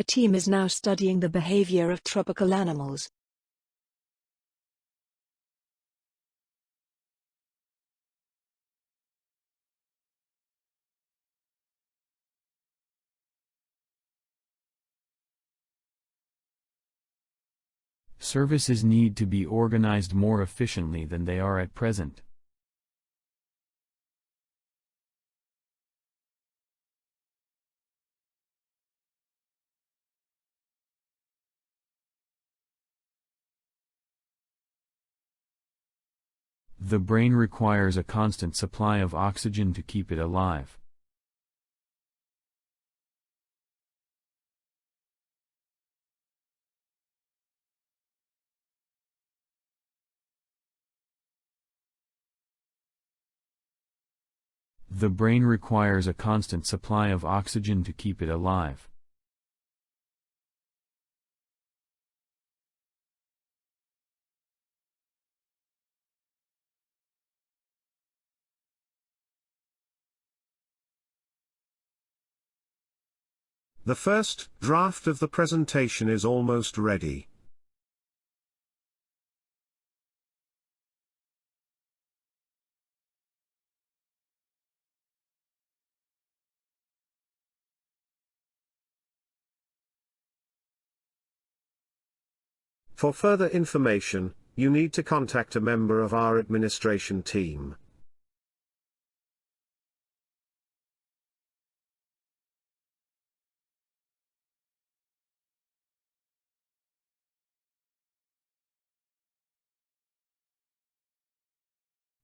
A team is now studying the behavior of tropical animals. Services need to be organized more efficiently than they are at present. The brain requires a constant supply of oxygen to keep it alive. The brain requires a constant supply of oxygen to keep it alive. The first draft of the presentation is almost ready. For further information, you need to contact a member of our administration team.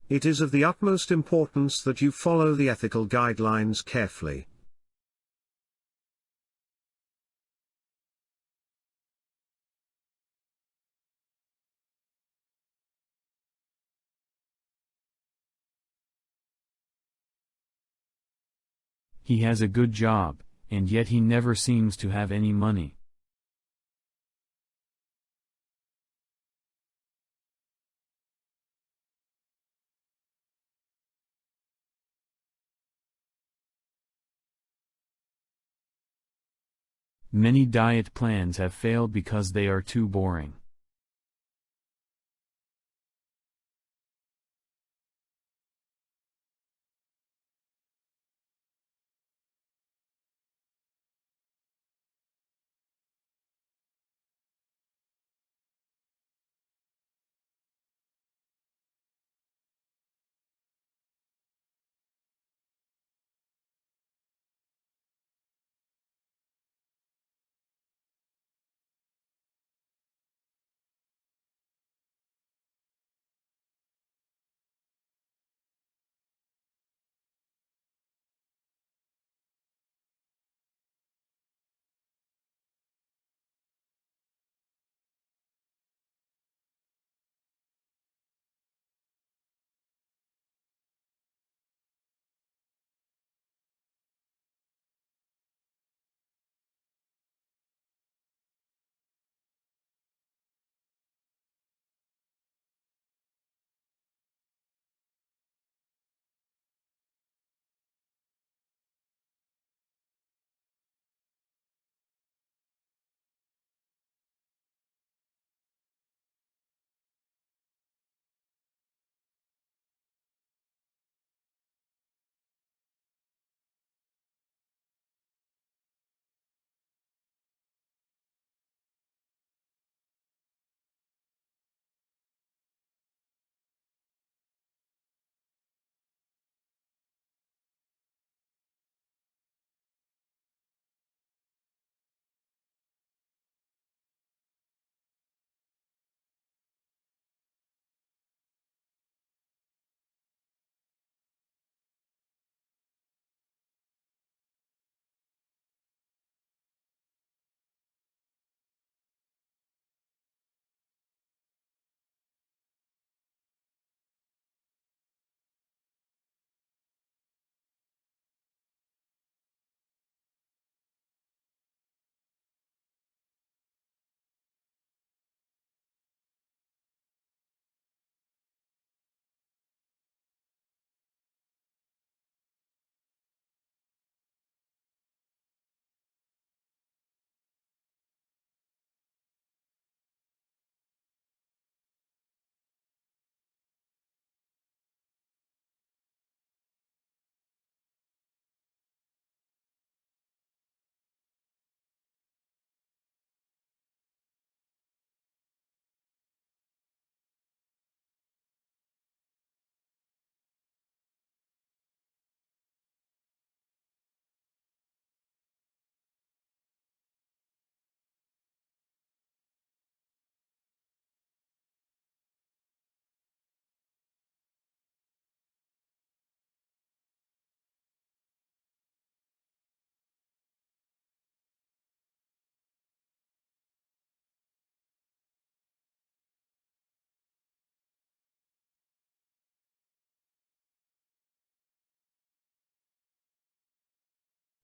It is of the utmost importance that you follow the ethical guidelines carefully. He has a good job, and yet he never seems to have any money. Many diet plans have failed because they are too boring.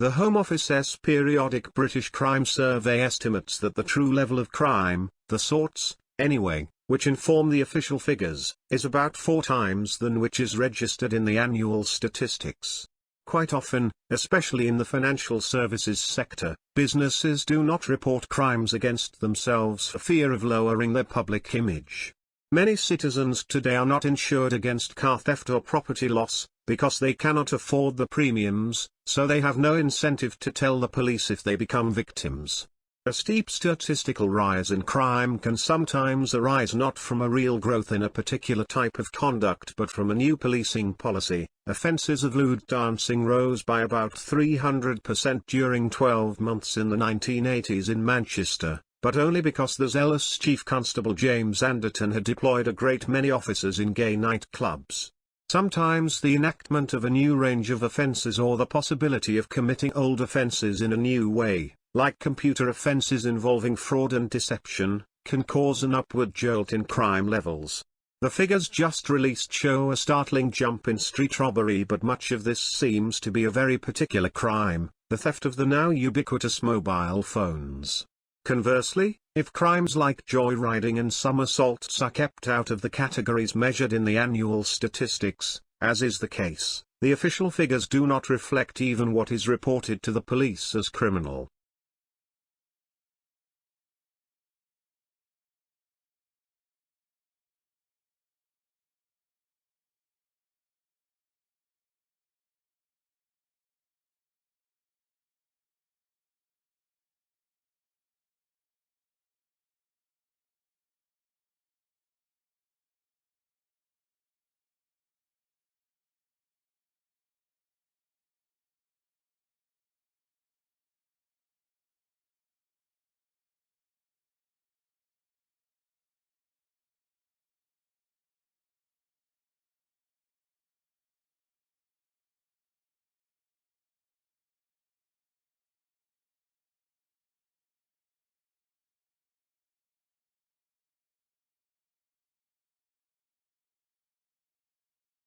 The Home Office's periodic British Crime Survey estimates that the true level of crime, the sorts, anyway, which inform the official figures, is about 4 times than which is registered in the annual statistics. Quite often, especially in the financial services sector, businesses do not report crimes against themselves for fear of lowering their public image. Many citizens today are not insured against car theft or property loss, because they cannot afford the premiums, so they have no incentive to tell the police if they become victims. A steep statistical rise in crime can sometimes arise not from a real growth in a particular type of conduct but from a new policing policy. Offences of lewd dancing rose by about 300% during 12 months in the 1980s in Manchester, but only because the zealous Chief Constable James Anderton had deployed a great many officers in gay nightclubs. Sometimes the enactment of a new range of offences or the possibility of committing old offences in a new way, like computer offences involving fraud and deception, can cause an upward jolt in crime levels. The figures just released show a startling jump in street robbery, but much of this seems to be a very particular crime, the theft of the now ubiquitous mobile phones. Conversely, if crimes like joyriding and some assaults are kept out of the categories measured in the annual statistics, as is the case, the official figures do not reflect even what is reported to the police as criminal.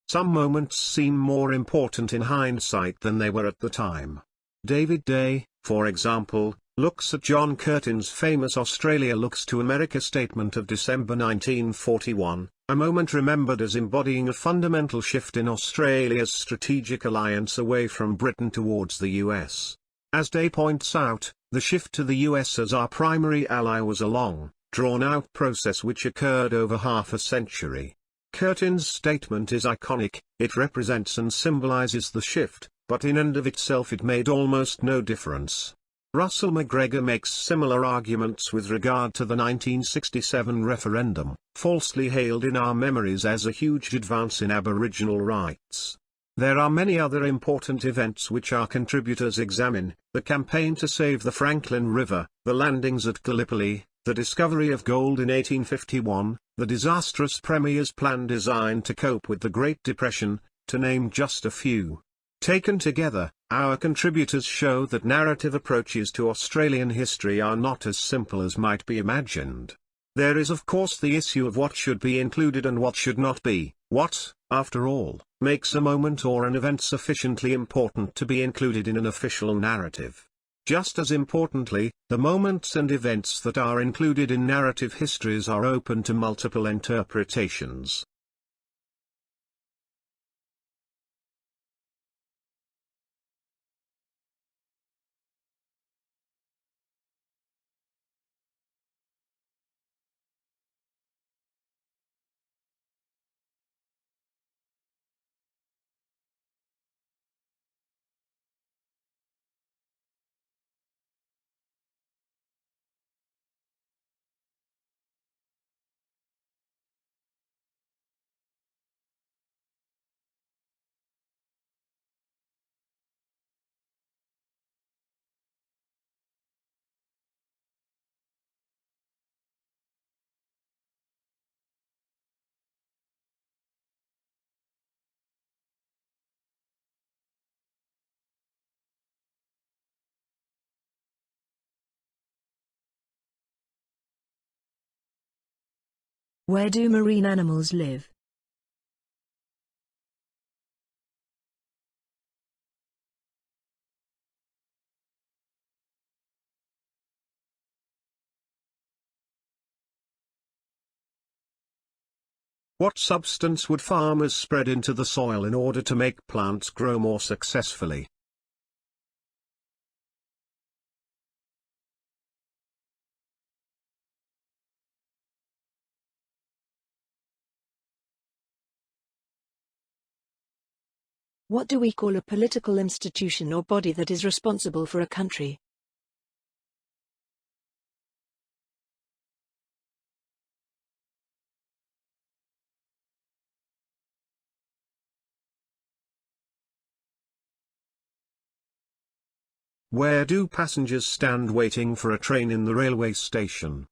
Some moments seem more important in hindsight than they were at the time. David Day, for example, looks at John Curtin's famous Australia Looks to America statement of December 1941, a moment remembered as embodying a fundamental shift in Australia's strategic alliance away from Britain towards the US. As Day points out, the shift to the US as our primary ally was a long, drawn-out process which occurred over half a century. Curtin's statement is iconic. It represents and symbolizes the shift, but in and of itself it made almost no difference. Russell McGregor makes similar arguments with regard to the 1967 referendum, falsely hailed in our memories as a huge advance in Aboriginal rights. There are many other important events which our contributors examine: the campaign to save the Franklin River, the landings at Gallipoli, the discovery of gold in 1851, the disastrous Premier's plan designed to cope with the Great Depression, to name just a few. Taken together, our contributors show that narrative approaches to Australian history are not as simple as might be imagined. There is of course the issue of what should be included and what should not be. What, after all, makes a moment or an event sufficiently important to be included in an official narrative? Just as importantly, the moments and events that are included in narrative histories are open to multiple interpretations. Where do marine animals live? What substance would farmers spread into the soil in order to make plants grow more successfully? What do we call a political institution or body that is responsible for a country? Where do passengers stand waiting for a train in the railway station?